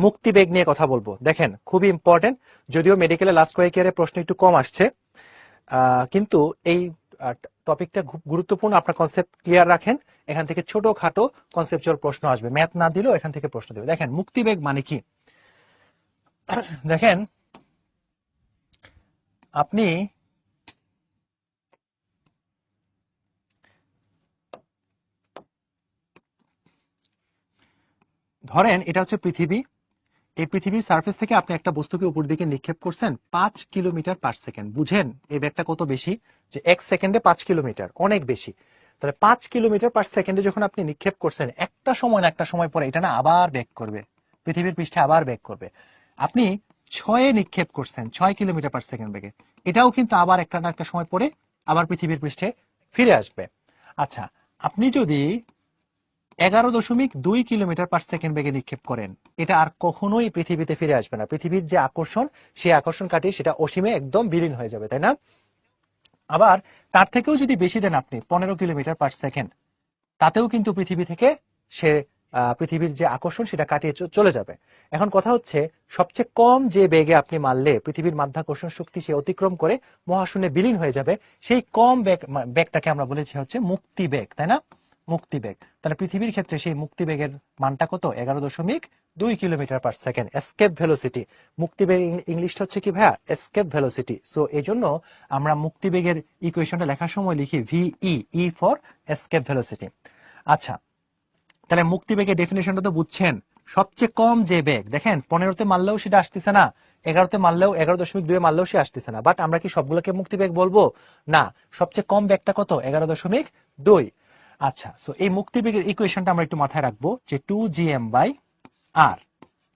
মুক্তিবেগ নিয়ে কথা বলবো। দেখেন খুবই ইম্পর্টেন্ট, যদিও মেডিকেলে লাস্ট কয়েক ইয়ারে প্রশ্ন একটু কম আসছে, কিন্তু এই টপিকটা খুব গুরুত্বপূর্ণ। আপনার কনসেপ্ট ক্লিয়ার রাখেন, এখান থেকে ছোটখাটো কনসেপচুয়াল প্রশ্ন আসবে, ম্যাথ না দিলেও এখান থেকে প্রশ্ন দেবে। দেখেন মুক্তিবেগ মানে কি, দেখেন আপনি ধরেন এটা হচ্ছে পৃথিবী, এই পৃথিবীর সার্ফেস থেকে আপনি একটা বস্তুকে উপর দিকে নিক্ষেপ করছেন 5 কিলোমিটার/সেকেন্ড। বুঝেন এই ব্যাগটা কত বেশি, যে 1 সেকেন্ডে 5 কিলোমিটার, অনেক বেশি। তাহলে 5 কিলোমিটার/সেকেন্ডে যখন আপনি নিক্ষেপ করছেন, একটা সময় না একটা সময় পরে এটা না আবার ব্যাক করবে, পৃথিবীর পৃষ্ঠে আবার ব্যাক করবে। আপনি 6-এ নিক্ষেপ করছেন 6 কিলোমিটার/সেকেন্ড বেগে, এটাও কিন্তু আবার একটা না একটা সময় পরে আবার পৃথিবীর পৃষ্ঠে ফিরে আসবে। আচ্ছা, আপনি যদি 11.2 কিলোমিটার/সেকেন্ড বেগে নিক্ষেপ করেন, এটা আর কখনোই পৃথিবীতে ফিরে আসবে না। পৃথিবীর যে আকর্ষণ, সেই আকর্ষণ কাটিয়ে সেটা অসীমে একদম বিলীন হয়ে যাবে, তাই না? আবার তার থেকেও যদি বেশি দেন আপনি 15 কিলোমিটার/সেকেন্ড, তাতেও কিন্তু পৃথিবী থেকে সে পৃথিবীর যে আকর্ষণ সেটা কাটিয়ে চলে যাবে। এখন কথা হচ্ছে, সবচেয়ে কম যে বেগে আপনি মারলে পৃথিবীর মাধ্যাকর্ষণ শক্তি সে অতিক্রম করে মহাশূন্যে বিলীন হয়ে যাবে, সেই কম বেগটাকে আমরা বলেছি হচ্ছে মুক্তিবেগ, তাই না? মুক্তিবেগ। তাহলে পৃথিবীর ক্ষেত্রে সেই মুক্তিবেগের মানটা কত? 11.2 কিলোমিটার/সেকেন্ড, এসকেপ ভেলোসিটি। মুক্তিবেগ ইংলিশটা হচ্ছে কি ভাইয়া? Escape velocity. সো এই জন্য আমরা মুক্তিবেগের ইকুয়েশনটা লেখার সময় লিখি ভিই, ই ফর এসকেপ ভেলোসিটি। আচ্ছা, তাহলে মুক্তিবেগের ডেফিনেশনটা তো বুঝছেন। সবচেয়ে কম যে বেগ, দেখেন 15-তে মারলেও সেটা আসতেছে না, 11-তে মারলেও 11.2 মারলেও সে আসতেছে না। বাট আমরা কি সবগুলোকে মুক্তিবেগ বলবো? না, সবচেয়ে কম বেগটা কত? 11.2। আচ্ছা, সো এই মুক্তিবেগের ইকুয়েশনটা আমরা একটু মাথায় রাখবো, যে 2gm/r,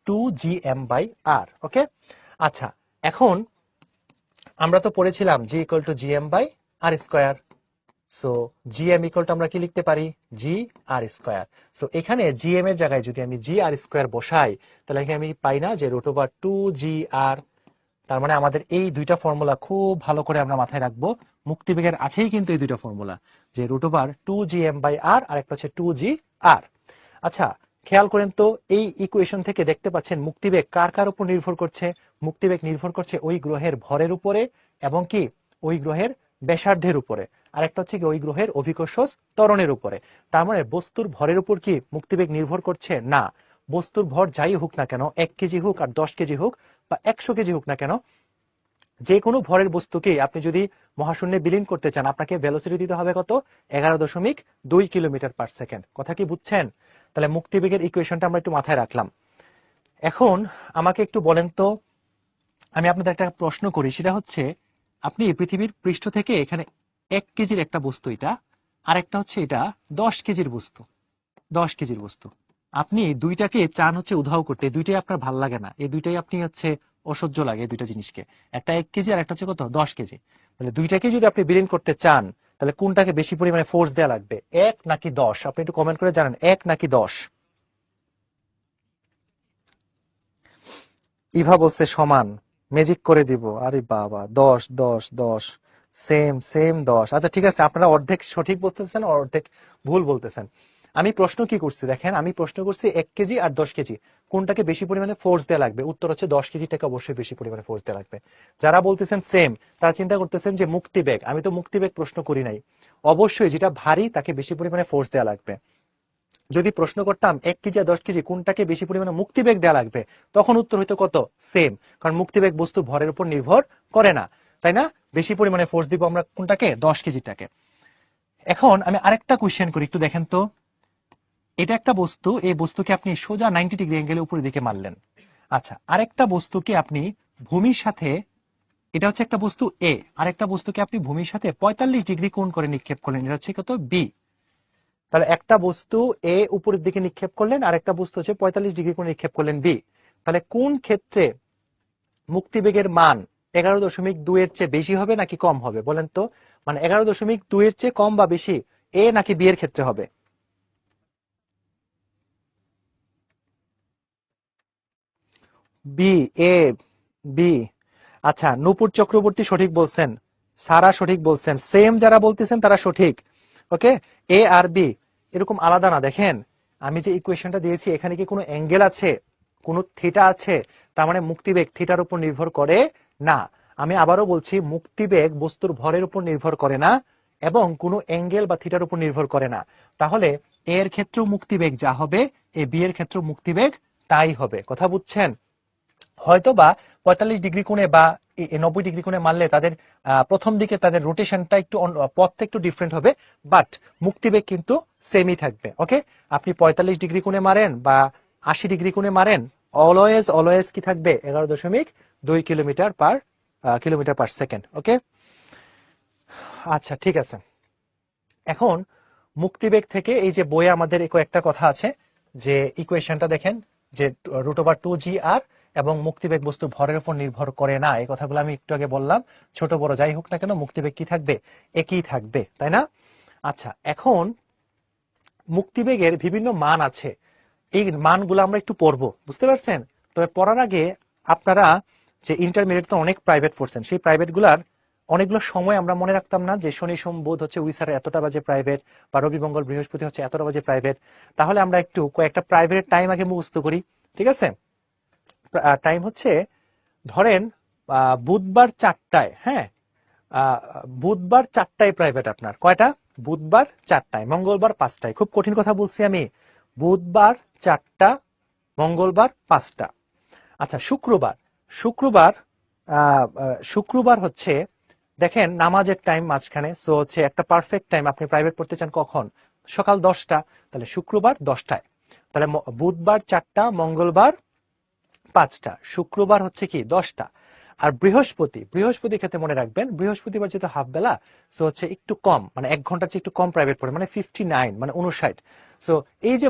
2gm/r। ওকে, আচ্ছা, এখন আমরা তো পড়েছিলাম g = gm/r²। সো gm = আমরা কি লিখতে পারি? gr²। সো এখানে gm এর জায়গায় যদি আমি gr² বসাই, তাহলে এখানে আমি পাই না যে √2gr। তার মানে আমাদের এই দুইটা ফর্মুলা খুব ভালো করে আমরা মাথায় রাখবো। মুক্তিবেগের আছেই কিন্তু এই দুইটা ফর্মুলা, যে √2gm/r আর একটা হচ্ছে 2gr। আচ্ছা, খেয়াল করেন তো, এই ইকুয়েশন থেকে দেখতে পাচ্ছেন মুক্তিবেগ কার কার উপর নির্ভর করছে? মুক্তিবেগ নির্ভর করছে ওই গ্রহের ভরের উপরে, এবং কি ওই গ্রহের ব্যাসার্ধের উপরে, আর একটা হচ্ছে কি ওই গ্রহের অভিকর্ষ ত্বরণের উপরে। তার মানে বস্তুর ভরের উপর কি মুক্তিবেগ নির্ভর করছে? না। বস্তুর ভর যাই হোক না কেন, 1 কেজি হোক আর 10 কেজি হোক বা 100 কেজি হোক না কেন, যে কোনো ভরের বস্তুকে আপনি যদি মহাশূন্যে বিলীন করতে চান, আপনাকে ভেলোসিটি দিতে হবে কত? 11.2 কিলোমিটার/সেকেন্ড। কথা কি বুঝছেন? তাহলে মুক্তিবেগের ইকুয়েশনটা আমরা একটু মাথায় রাখলাম। এখন আমাকে একটু বলেন তো, আমি আপনাদের একটা প্রশ্ন করি, সেটা হচ্ছে, আপনি পৃথিবীর পৃষ্ঠ থেকে এখানে 1 কেজির একটা বস্তু, এটা আর একটা হচ্ছে এটা 10 কেজির বস্তু, 10 কেজির বস্তু, আপনি দুইটাকে চান হচ্ছে উধাও করতে, দুইটাই আপনার ভাল লাগে না, এই দুইটাই আপনি হচ্ছে অসহ্য লাগে, এই দুইটা জিনিসকে, একটা 1 কেজি আর একটা হচ্ছে কত? 10 কেজি। তাহলে দুইটাকে যদি আপনি বিলীন করতে চান, তাহলে কোনটাকে বেশি পরিমাণে ফোর্স দেওয়া লাগবে, 1 নাকি 10? আপনি একটু কমেন্ট করে জানান, 1 নাকি 10? ইভা বলছে সমান, ম্যাজিক করে দিব। আরে বাবা, 10 10 10, সেম সেম 10। আচ্ছা ঠিক আছে, আপনারা অর্ধেক সঠিক বলতেছেন, অর্ধেক ভুল বলতেছেন। আমি প্রশ্ন কি করছি দেখেন, আমি প্রশ্ন করছি 1 কেজি আর 10 কেজি কোনটাকে বেশি পরিমাণে ফোর্স দেওয়া লাগবে। উত্তর হচ্ছে 10 কেজিটাকে অবশ্যই বেশি পরিমাণে ফোর্স দেওয়া লাগবে। যারা বলতেছেন সেম, তারা চিন্তা করতেছেন যে মুক্তিবেগ, আমি তো মুক্তিবেগ প্রশ্ন করি নাই। অবশ্যই যেটা ভারী তাকে বেশি পরিমাণে ফোর্স দেওয়া লাগবে। যদি প্রশ্ন করতাম 1 কেজি আর 10 কেজি কোনটাকে বেশি পরিমাণে মুক্তিবেগ দেওয়া লাগবে, তখন উত্তর হইতো কত? সেম। কারণ মুক্তিবেগ বস্তু ভরের উপর নির্ভর করে না, তাই না? বেশি পরিমাণে ফোর্স দিব আমরা কোনটাকে? 10 কেজিটাকে। এখন আমি আরেকটা কোশ্চেন করি, একটু দেখেন তো। এটা একটা বস্তু, এই বস্তুকে আপনি সোজা 90 ডিগ্রি অ্যাঙ্গেলে উপরের দিকে মারলেন। আচ্ছা, আরেকটা বস্তুকে আপনি ভূমির সাথে, এটা হচ্ছে একটা বস্তু এ, আরেকটা বস্তুকে আপনি ভূমির সাথে 45 ডিগ্রি কোণ করে নিক্ষেপ করলেন, এটা হচ্ছে কত? বি। তাহলে একটা বস্তু এ উপরের দিকে নিক্ষেপ করলেন, আর একটা বস্তু হচ্ছে 45 ডিগ্রি কোণে নিক্ষেপ করলেন, বি। তাহলে কোন ক্ষেত্রে মুক্তিবেগের মান 11.2 এর চেয়ে বেশি হবে নাকি কম হবে বলেন তো? মানে 11.2 এর চেয়ে কম বা বেশি, এ নাকি বি এর ক্ষেত্রে হবে? বি, এ, বি। আচ্ছা, নূপুর চক্রবর্তী সঠিক বলছেন, সারা সঠিক বলছেন, সেম যারা বলতেছেন তারা সঠিক। ওকে, এ আর বি এরকম আলাদা না। দেখেন আমি যে ইকুয়েশনটা দিয়েছি, এখানে কি কোনো অ্যাঙ্গেল আছে? কোনো থিটা আছে, তার মানে মুক্তিবেগ থিটার উপর নির্ভর করে না। আমি আবারও বলছি, মুক্তিবেগ বস্তুর ভরের উপর নির্ভর করে না এবং কোনো অ্যাঙ্গেল বা থিটার উপর নির্ভর করে না। তাহলে এ এর ক্ষেত্রেও মুক্তিবেগ যা হবে, এ বি এর ক্ষেত্রেও মুক্তিবেগ তাই হবে। কথা বুঝছেন? হয়তো বা 45 ডিগ্রি কোণে বা 90 ডিগ্রি কোণে মারলে তাদের প্রথম দিকে তাদের রোটেশনটা একটু পথটা একটু ডিফারেন্ট হবে, বাট মুক্তিবেগ কিন্তু সেমই থাকবে। ওকে, আপনি 45 ডিগ্রি কোণে মারেন বা 80 ডিগ্রি কোণে মারেন, অলওয়েজ অলওয়েজ কি থাকবে? 11.2 কিলোমিটার পার সেকেন্ড। ওকে, আচ্ছা ঠিক আছে। এখন মুক্তিবেগ থেকে এই যে বইয়ে আমাদের কয়েকটা কথা আছে, যে ইকুয়েশনটা দেখেন, যে √2gr এবং মুক্তিবেগ বস্তু ভরের উপর নির্ভর করে না, এই কথাগুলো আমি একটু আগে বললাম। ছোট বড় যাই হোক না কেন, মুক্তিবেগ কি থাকবে? একই থাকবে, তাই না? আচ্ছা, এখন মুক্তিবেগের বিভিন্ন মান আছে, এই মানগুলো আমরা একটু পড়বো, বুঝতে পারছেন? তবে পড়ার আগে আপনারা যে ইন্টারমিডিয়েট তো অনেক প্রাইভেট পড়ছেন, সেই প্রাইভেট গুলার অনেকগুলো সময় আমরা মনে রাখতাম না, যে শনি সোম বুধ হচ্ছে উইসারের এতটা বাজে প্রাইভেট, বা রবি মঙ্গল বৃহস্পতি হচ্ছে এতটা বাজে প্রাইভেট। তাহলে আমরা একটু কয়েকটা প্রাইভেটের টাইম আগে মুখস্থ করি, ঠিক আছে? টাইম হচ্ছে, ধরেন বুধবার 4টায়, হ্যাঁ, বুধবার 4টায় প্রাইভেট আপনার, কয়টা? বুধবার 4টায়, মঙ্গলবার 5টায়। খুব কঠিন কথা বলছি আমি, বুধবার 4টা, মঙ্গলবার 5টা। আচ্ছা, শুক্রবার, শুক্রবার শুক্রবার হচ্ছে, দেখেন নামাজের টাইম মাঝখানে, সো হচ্ছে একটা পারফেক্ট টাইম। আপনি প্রাইভেট পড়তে চান কখন? সকাল 10টা, তাহলে শুক্রবার 10টায়। তাহলে বুধবার 4টা, মঙ্গলবার 5টা, শুক্রবার হচ্ছে কি 10টা। আর বৃহস্পতি, বৃহস্পতির ক্ষেত্রে মনে রাখবেন, বৃহস্পতিবার যেহেতু হাফ বেলা, সো হচ্ছে একটু কম, মানে 1 ঘন্টার চেয়ে একটু কম প্রাইভেট পড়ে, মানে 59, মানে 59। সো এই যে